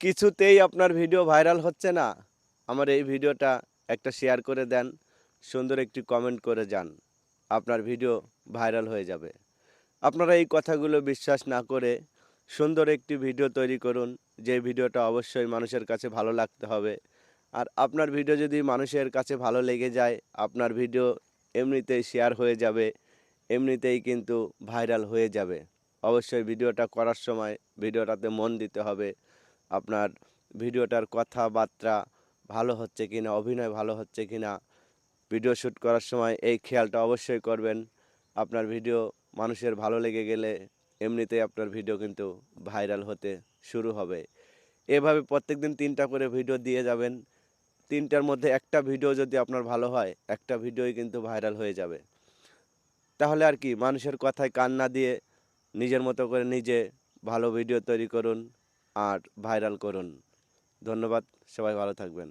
কিছুতেই আপনার video viral হচ্ছে না, আমার এই ভিডিওটা একটা শেয়ার করে দেন, সুন্দর একটি কমেন্ট করে যান। আপনার ভিডিও ভাইরাল হয়ে যাবে। আপনারা এই কথাগুলো বিশ্বাস না করে সুন্দর একটি ভিডিও তৈরি করুন, যে ভিডিওটা অবশ্যই মানুষের কাছে ভালো লাগতে হবে। আর আপনার ভিডিও যদি মানুষের কাছে ভালো লেগে যায়, আপনার ভিডিও এমনিতেই শেয়ার হয়ে যাবে, এমনিতেই কিন্তু ভাইরাল হয়ে যাবে। অবশ্যই ভিডিওটা করার সময় ভিডিওটাতে মন দিতে হবে। আপনার ভিডিওটার কথাবার্তা ভালো হচ্ছে কিনা, অভিনয় ভালো হচ্ছে কিনা, ভিডিও শ্যুট করার সময় এই খেয়ালটা অবশ্যই করবেন। আপনার ভিডিও মানুষের ভালো লেগে গেলে এমনিতেই আপনার ভিডিও কিন্তু ভাইরাল হতে শুরু হবে। এভাবে প্রত্যেকদিন ৩টা করে ভিডিও দিয়ে যাবেন। ৩টার মধ্যে একটা ভিডিও যদি আপনার ভালো হয়, একটা ভিডিওই কিন্তু ভাইরাল হয়ে যাবে। তাহলে আর কি, মানুষের কথায় কান না দিয়ে নিজের মতো করে নিজে ভালো ভিডিও তৈরি করুন আর ভাইরাল করুন। ধন্যবাদ, সবাই ভালো থাকবেন।